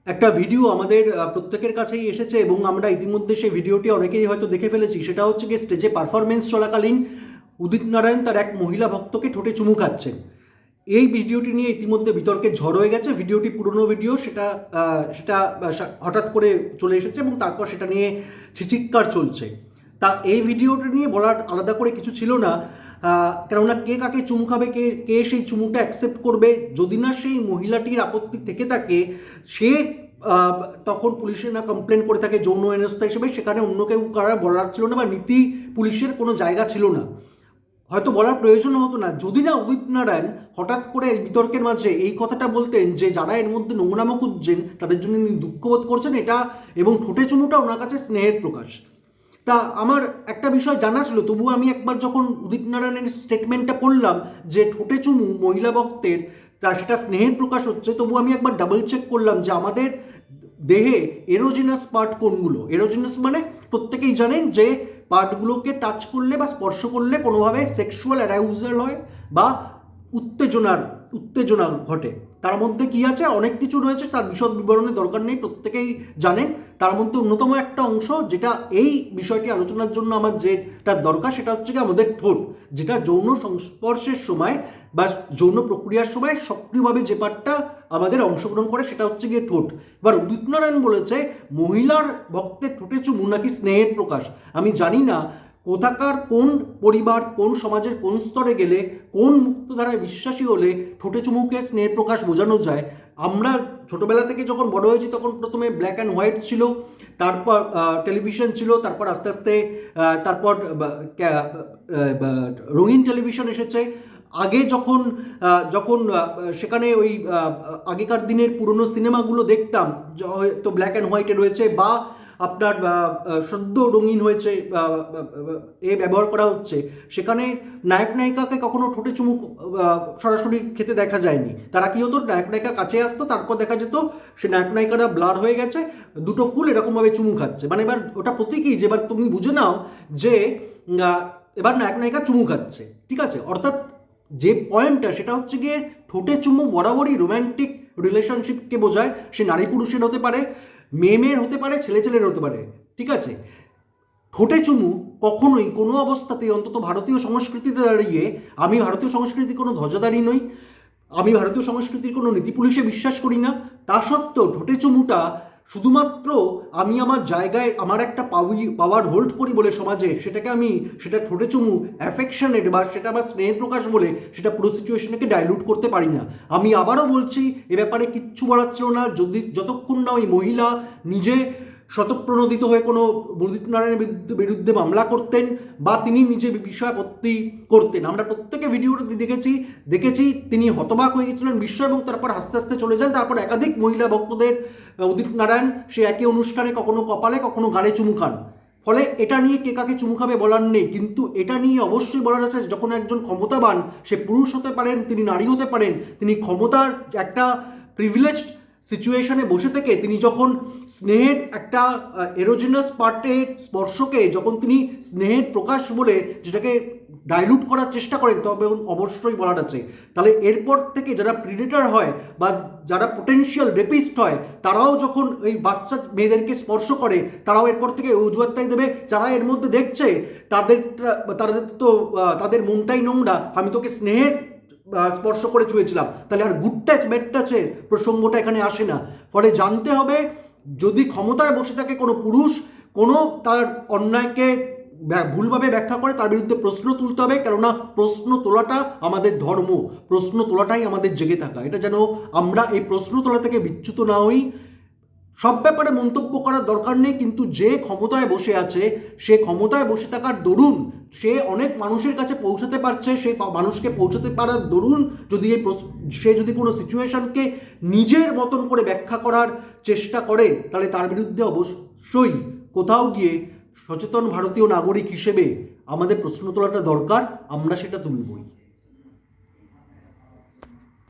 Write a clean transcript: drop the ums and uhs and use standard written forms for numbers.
একটা ভিডিও আমাদের প্রত্যেকের কাছেই এসেছে এবং আমরা ইতিমধ্যে সেই ভিডিওটি অনেকেই হয়তো দেখে ফেলেছি। সেটা হচ্ছে কি, স্টেজে পারফরমেন্স চলাকালীন উদিত নারায়ণ তার এক মহিলা ভক্তকে ঠোঁটে চুমু খাচ্ছেন। এই ভিডিওটি নিয়ে ইতিমধ্যে বিতর্কের ঝড় হয়ে গেছে। ভিডিওটি পুরনো ভিডিও, সেটা সেটা হঠাৎ করে চলে এসেছে এবং তারপর সেটা নিয়ে ছিচিৎকার চলছে। তা এই ভিডিওটি নিয়ে বলার আলাদা করে কিছু ছিল না, কেননা কে কাকে চুমু খাবে, কে কে সেই চুমুটা অ্যাকসেপ্ট করবে, যদি না সেই মহিলাটির আপত্তি থেকে থাকে, সে তখন পুলিশের না কমপ্লেন করে থাকে যৌন হেনস্থা হিসেবে, সেখানে অন্য কেউ কারা বলার ছিল না বা নীতি পুলিশের কোনো জায়গা ছিল না, হয়তো বলার প্রয়োজন হতো না, যদি না উদিত নারায়ণ হঠাৎ করে বিতর্কের মাঝে এই কথাটা বলতেন যে যারা এর মধ্যে নোংরামো খুঁজছেন তাদের জন্য তিনি দুঃখবোধ করছেন এটা, এবং ঠোঁটে চুমুটা ওনার কাছে স্নেহের প্রকাশ। তা আমার একটা বিষয় জানা ছিল, তবুও আমি একবার যখন উদিত নারায়ণের স্টেটমেন্টটা পড়লাম যে ঠোঁটে চুমু মহিলা ভক্তের, তা সেটা স্নেহের প্রকাশ হচ্ছে, তবু আমি একবার ডাবল চেক করলাম যে আমাদের দেহে এরোজিনাস পার্ট কোনগুলো। এরোজিনাস মানে প্রত্যেকেই জানেন যে পার্টগুলোকে টাচ করলে বা স্পর্শ করলে কোনোভাবে সেক্সুয়াল অ্যারাউজাল হয় বা উত্তেজনা ঘটে। তার মধ্যে কি আছে, অনেক কিছু রয়েছে, তার বিশদ বিবরণের দরকার নেই, প্রত্যেকেই জানেন। তার মধ্যে অন্যতম একটা অংশ যেটা এই বিষয়টি আলোচনার জন্য আমার যেটা দরকার, সেটা হচ্ছে কি আমাদের ঠোঁট, যেটা যৌন সংস্পর্শের সময় বা যৌন প্রক্রিয়ার সময় সক্রিয়ভাবে যে পার্টটা আমাদের অংশগ্রহণ করে সেটা হচ্ছে গিয়ে ঠোঁট। এবার উদিত নারায়ণ বলেছে মহিলার ভক্তের ঠোঁটে চুমু নাকি স্নেহের প্রকাশ। আমি জানি না কোথাকার কোন পরিবার, কোন সমাজের কোন স্তরে গেলে, কোন মুক্তধারায় বিশ্বাসী হলে ঠোঁটে চুমুকে স্নেহের প্রকাশ বোঝানো যায়। আমরা ছোটবেলা থেকে যখন বড় হয়েছি তখন প্রথমে ব্ল্যাক অ্যান্ড হোয়াইট ছিল, তারপর টেলিভিশন ছিল, তারপর আস্তে আস্তে তারপর রঙিন টেলিভিশন এসেছে। আগে যখন যখন সেখানে ওই আগেকার দিনের পুরনো সিনেমাগুলো দেখতাম, তো ব্ল্যাক অ্যান্ড হোয়াইটে রয়েছে বা আপনার সদ্য রঙিন হয়েছে, ব্যবহার করা হচ্ছে, সেখানে নায়ক নায়িকাকে কখনো ঠোঁটে চুমু সরাসরি খেতে দেখা যায়নি। তারা কি হতো, নায়ক নায়িকা কাছে আসতো, তারপর দেখা যেত সে নায়ক নায়িকারা ব্লার হয়ে গেছে, দুটো ফুল এরকমভাবে চুমু খাচ্ছে, মানে এবার ওটা প্রতীকী যে এবার তুমি বুঝে নাও যে এবার নায়ক নায়িকা চুমু খাচ্ছে, ঠিক আছে। অর্থাৎ যে পয়েন্টটা সেটা হচ্ছে গিয়ে ঠোঁটে চুমু বরাবরই রোম্যান্টিক রিলেশনশিপকে বোঝায়। সে নারী পুরুষের হতে পারে, মেয়ের হতে পারে, ছেলের হতে পারে, ঠিক আছে। ঠোঁটে চুমু কখনোই কোনো অবস্থাতেই, অন্তত ভারতীয় সংস্কৃতিতে দাঁড়িয়ে, আমি ভারতীয় সংস্কৃতির কোনো ধ্বজাধারী নই, আমি ভারতীয় সংস্কৃতির কোনো নীতি পুলিশে বিশ্বাস করি না, তা সত্ত্বেও ঠোঁটে চুমুটা শুধুমাত্র আমি আমার জায়গায় আমার একটা পাওয়ার হোল্ড করি বলে সমাজে সেটাকে আমি, সেটা ঠোঁটে চুমু অ্যাফেকশনেট বা সেটা আমার স্নেহের প্রকাশ বলে সেটা পুরো সিচুয়েশনকে ডাইলুট করতে পারি না। আমি আবারও বলছি, এ ব্যাপারে কিচ্ছু বলার ছিল না যতক্ষণ না ওই মহিলা নিজে স্বতঃপ্রণোদিত হয়ে কোনো উদিত নারায়ণের বিরুদ্ধে মামলা করতেন বা তিনি নিজে বিষয়াপত্তি করতেন। আমরা প্রত্যেকে ভিডিওটি দেখেছি তিনি হতবাক হয়ে গেছিলেন বিশ্ব, এবং তারপর আস্তে আস্তে চলে যান। তারপর একাধিক মহিলা ভক্তদের উদিত নারায়ণ সে একই অনুষ্ঠানে কখনো কপালে কখনো গালে চুমু খান। ফলে এটা নিয়ে কে কাকে চুমু খাবে বলার নেই, কিন্তু এটা নিয়ে অবশ্যই বলার আছে যখন একজন ক্ষমতাবান, সে পুরুষ হতে পারেন, তিনি নারী হতে পারেন, তিনি ক্ষমতার একটা প্রিভিলেজড সিচুয়েশনে বসে থেকে তিনি যখন স্নেহের একটা এরোজিনাস পার্টের স্পর্শকে যখন তিনি স্নেহের প্রকাশ বলে যেটাকে ডাইলুট করার চেষ্টা করেন, তবে অবশ্যই বলার আছে। তাহলে এরপর থেকে যারা প্রিডেটার হয় বা যারা পোটেনশিয়াল রেপিস্ট হয়, তারাও যখন এই বাচ্চা মেয়েদেরকে স্পর্শ করে, তারাও এরপর থেকে অজুহাতটাই দেবে যারা এর মধ্যে দেখছে তাদের তো তাদের মনটাই নোংরা, আমি তোকে স্নেহের স্পর্শ করে ছুঁয়েছিলাম, তাহলে আর গুড টাচ ব্যাড টাচের প্রসঙ্গটা এখানে আসে না। ফলে জানতে হবে, যদি ক্ষমতায় বসে থাকে কোনো পুরুষ, কোনো তার অন্যায়কে ভুলভাবে ব্যাখ্যা করে, তার বিরুদ্ধে প্রশ্ন তুলতে হবে, কেননা প্রশ্ন তোলাটা আমাদের ধর্ম, প্রশ্ন তোলাটাই আমাদের জেগে থাকা। এটা যেন আমরা এই প্রশ্ন তোলা থেকে বিচ্যুত না হই। সব ব্যাপারে মন্তব্য করার দরকার নেই, কিন্তু যে ক্ষমতায় বসে আছে, সে ক্ষমতায় বসে থাকার দরুন সে অনেক মানুষের কাছে পৌঁছাতে পারছে, সেই মানুষকে পৌঁছাতে পারার দরুন যদি সে যদি কোনো সিচুয়েশনকে নিজের মতন করে ব্যাখ্যা করার চেষ্টা করে, তাহলে তার বিরুদ্ধে অবশ্যই কোথাও গিয়ে সচেতন ভারতীয় নাগরিক হিসেবে আমাদের প্রশ্ন তোলাটা দরকার, আমরা সেটা তুলবই।